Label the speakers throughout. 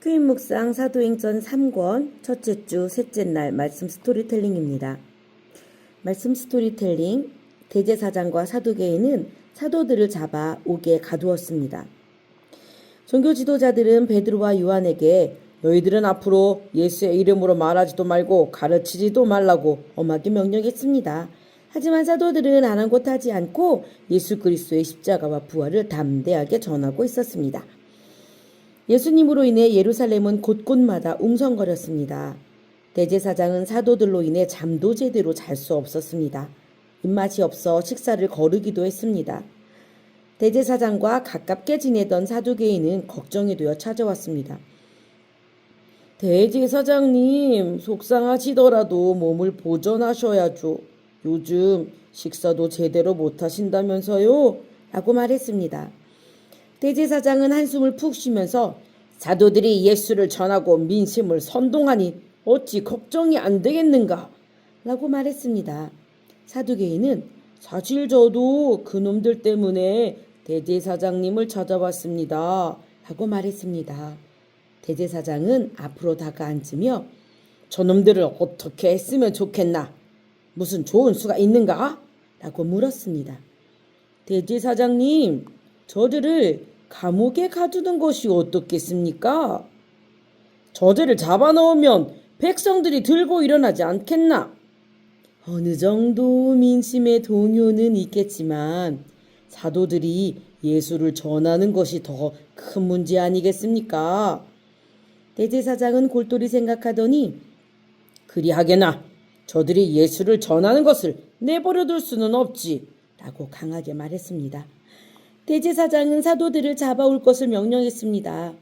Speaker 1: 큐인 묵상 사도행전 3권 첫째 주 셋째 날 말씀 스토리텔링입니다. 말씀 스토리텔링. 대제사장과 사두개인은 사도들을 잡아 옥에 가두었습니다. 종교 지도자들은 베드로와 요한에게 너희들은 앞으로 예수의 이름으로 말하지도 말고 가르치지도 말라고 엄하게 명령했습니다. 하지만 사도들은 아랑곳하지 않고 예수 그리스도의 십자가와 부활을 담대하게 전하고 있었습니다. 예수님으로 인해 예루살렘은 곳곳마다 웅성거렸습니다. 대제사장은 사도들로 인해 잠도 제대로 잘 수 없었습니다. 입맛이 없어 식사를 거르기도 했습니다. 대제사장과 가깝게 지내던 사두개인은 걱정이 되어 찾아왔습니다. 대제사장님, 속상하시더라도 몸을 보존하셔야죠. 요즘 식사도 제대로 못하신다면서요? 라고 말했습니다. 대제사장은 한숨을 푹 쉬면서 사도들이 예수를 전하고 민심을 선동하니 어찌 걱정이 안 되겠는가? 라고 말했습니다. 사두개인은 사실 저도 그놈들 때문에 대제사장님을 찾아왔습니다. 라고 말했습니다. 대제사장은 앞으로 다가앉으며 저놈들을 어떻게 했으면 좋겠나? 무슨 좋은 수가 있는가? 라고 물었습니다. 대제사장님, 저들을 감옥에 가두는 것이 어떻겠습니까? 저들을 잡아넣으면 백성들이 들고 일어나지 않겠나? 어느 정도 민심의 동요는 있겠지만 사도들이 예수를 전하는 것이 더 큰 문제 아니겠습니까? 대제사장은 골똘히 생각하더니 그리하게나 저들이 예수를 전하는 것을 내버려둘 수는 없지 라고 강하게 말했습니다. 대제사장은 사도들을 잡아올 것을 명령했습니다.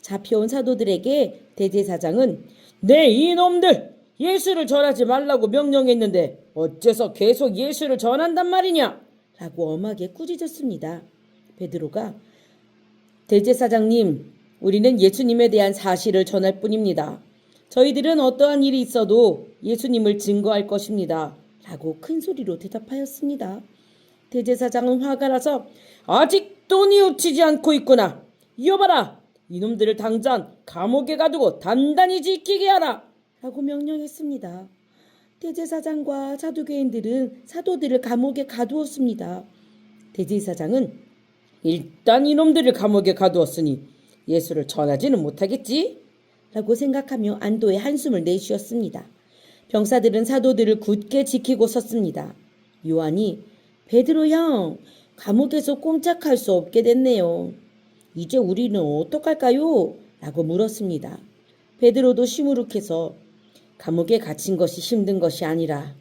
Speaker 1: 잡혀온 사도들에게 대제사장은 네 이놈들 예수를 전하지 말라고 명령했는데 어째서 계속 예수를 전한단 말이냐? 라고 엄하게 꾸짖었습니다. 베드로가 대제사장님, 우리는 예수님에 대한 사실을 전할 뿐입니다. 저희들은 어떠한 일이 있어도 예수님을 증거할 것입니다. 라고 큰 소리로 대답하였습니다. 대제사장은 화가 나서 아직도 뉘우치지 않고 있구나. 이어봐라. 이놈들을 당장 감옥에 가두고 단단히 지키게 하라. 라고 명령했습니다. 대제사장과 사두개인들은 사도들을 감옥에 가두었습니다. 대제사장은 일단 이놈들을 감옥에 가두었으니 예수를 전하지는 못하겠지? 라고 생각하며 안도의 한숨을 내쉬었습니다. 병사들은 사도들을 굳게 지키고 섰습니다. 요한이 베드로 형, 감옥에서 꼼짝할 수 없게 됐네요. 이제 우리는 어떡할까요? 라고 물었습니다. 베드로도 시무룩해서 감옥에 갇힌 것이 힘든 것이 아니라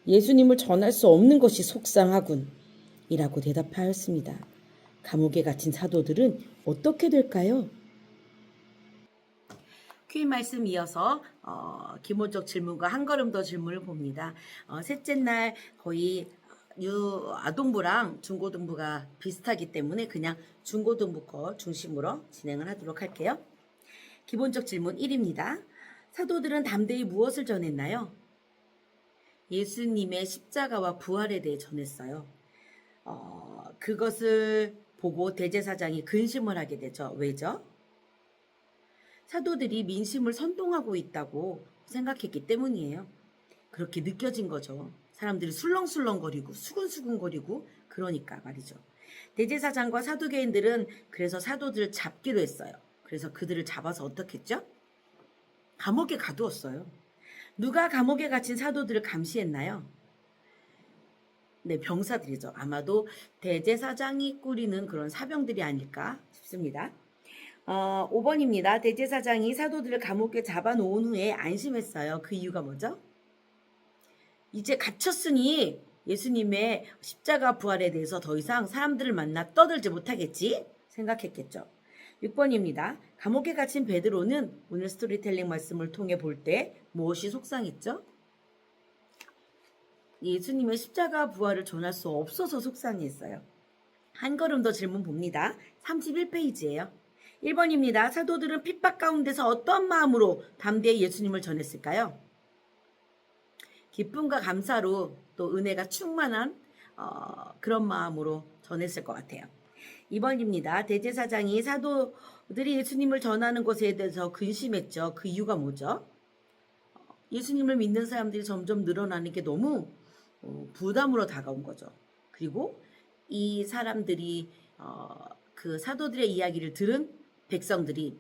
Speaker 1: 예수님을 전할 수 없는 것이 속상하군 이라고 대답하였습니다. 감옥에 갇힌 사도들은 어떻게 될까요? 퀴즈 말씀 이어서 기본적 질문과 한 걸음 더 질문을 봅니다. 셋째 날 거의 아동부랑 중고등부가 비슷하기 때문에 그냥 중고등부 거 중심으로 진행을 하도록 할게요. 기본적 질문 1입니다. 사도들은 담대히 무엇을 전했나요? 예수님의 십자가와 부활에 대해 전했어요. 그것을 보고 대제사장이 근심을 하게 되죠. 왜죠? 사도들이 민심을 선동하고 있다고 생각했기 때문이에요. 그렇게 느껴진 거죠. 사람들이 술렁술렁거리고 수근수근거리고 그러니까 말이죠. 대제사장과 사두개인들은 그래서 사도들을 잡기로 했어요. 그래서 그들을 잡아서 어떻게 했죠? 감옥에 가두었어요. 누가 감옥에 갇힌 사도들을 감시했나요? 네, 병사들이죠. 아마도 대제사장이 꾸리는 그런 사병들이 아닐까 싶습니다. 5번입니다. 대제사장이 사도들을 감옥에 잡아놓은 후에 안심했어요. 그 이유가 뭐죠? 이제 갇혔으니 예수님의 십자가 부활에 대해서 더 이상 사람들을 만나 떠들지 못하겠지 생각했겠죠. 6번입니다. 감옥에 갇힌 베드로는 오늘 스토리텔링 말씀을 통해 볼 때 무엇이 속상했죠? 예수님의 십자가 부활을 전할 수 없어서 속상했어요. 한 걸음 더 질문 봅니다. 31페이지예요. 1번입니다. 사도들은 핍박 가운데서 어떤 마음으로 담대히 예수님을 전했을까요? 기쁨과 감사로 또 은혜가 충만한 그런 마음으로 전했을 것 같아요. 2번입니다. 대제사장이 사도들이 예수님을 전하는 것에 대해서 근심했죠. 그 이유가 뭐죠? 예수님을 믿는 사람들이 점점 늘어나는 게 너무 부담으로 다가온 거죠. 그리고 이 사람들이 그 사도들의 이야기를 들은 백성들이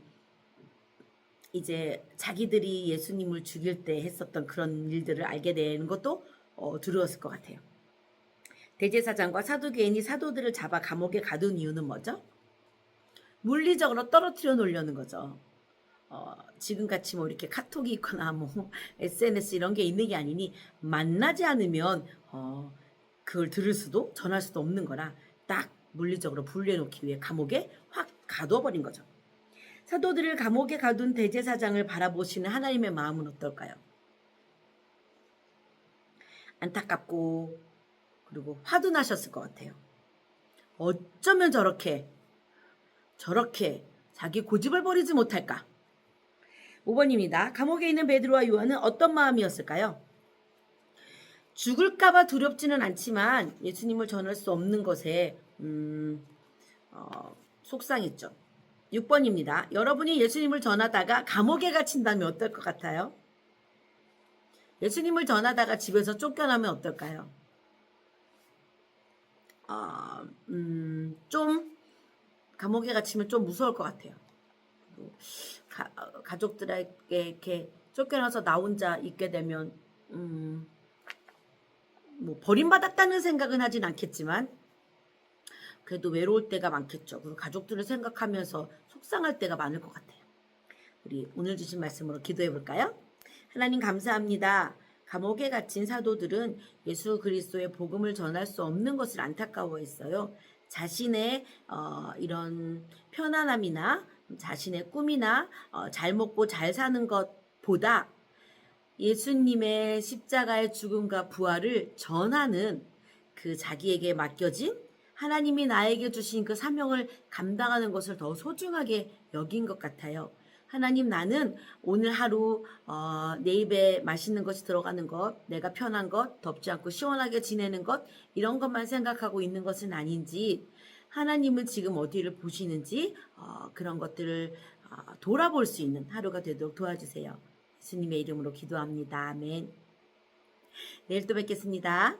Speaker 1: 이제 자기들이 예수님을 죽일 때 했었던 그런 일들을 알게 되는 것도 두려웠을 것 같아요. 대제사장과 사두개인이 사도들을 잡아 감옥에 가둔 이유는 뭐죠? 물리적으로 떨어뜨려 놓으려는 거죠. 지금같이 뭐 이렇게 카톡이 있거나 뭐 SNS 이런 게 있는 게 아니니 만나지 않으면 그걸 들을 수도 전할 수도 없는 거라 딱 물리적으로 분리해 놓기 위해 감옥에 확 가둬 버린 거죠. 사도들을 감옥에 가둔 대제사장을 바라보시는 하나님의 마음은 어떨까요? 안타깝고 그리고 화도 나셨을 것 같아요. 어쩌면 저렇게 자기 고집을 버리지 못할까? 5번입니다. 감옥에 있는 베드로와 요한은 어떤 마음이었을까요? 죽을까봐 두렵지는 않지만 예수님을 전할 수 없는 것에 속상했죠. 6번입니다. 여러분이 예수님을 전하다가 감옥에 gat힌다면 어떨 것 같아요? 예수님을 전하다가 집에서 쫓겨나면 어떨까요? 좀 감옥에 갇히면 좀 무서울 것 같아요. 가족들에게 이렇게 쫓겨나서 나 혼자 있게 되면 뭐 버림받았다는 생각은 하진 않겠지만 그래도 외로울 때가 많겠죠. 그리고 가족들을 생각하면서 속상할 때가 많을 것 같아요. 우리 오늘 주신 말씀으로 기도해 볼까요? 하나님 감사합니다. 감옥에 갇힌 사도들은 예수 그리스도의 복음을 전할 수 없는 것을 안타까워했어요. 자신의 이런 편안함이나 자신의 꿈이나 잘 먹고 잘 사는 것보다 예수님의 십자가의 죽음과 부활을 전하는 그 자기에게 맡겨진 하나님이 나에게 주신 그 사명을 감당하는 것을 더 소중하게 여긴 것 같아요. 하나님, 나는 오늘 하루 내 입에 맛있는 것이 들어가는 것, 내가 편한 것, 덥지 않고 시원하게 지내는 것, 이런 것만 생각하고 있는 것은 아닌지, 하나님은 지금 어디를 보시는지 그런 것들을 돌아볼 수 있는 하루가 되도록 도와주세요. 예수님의 이름으로 기도합니다. 아멘. 내일 또 뵙겠습니다.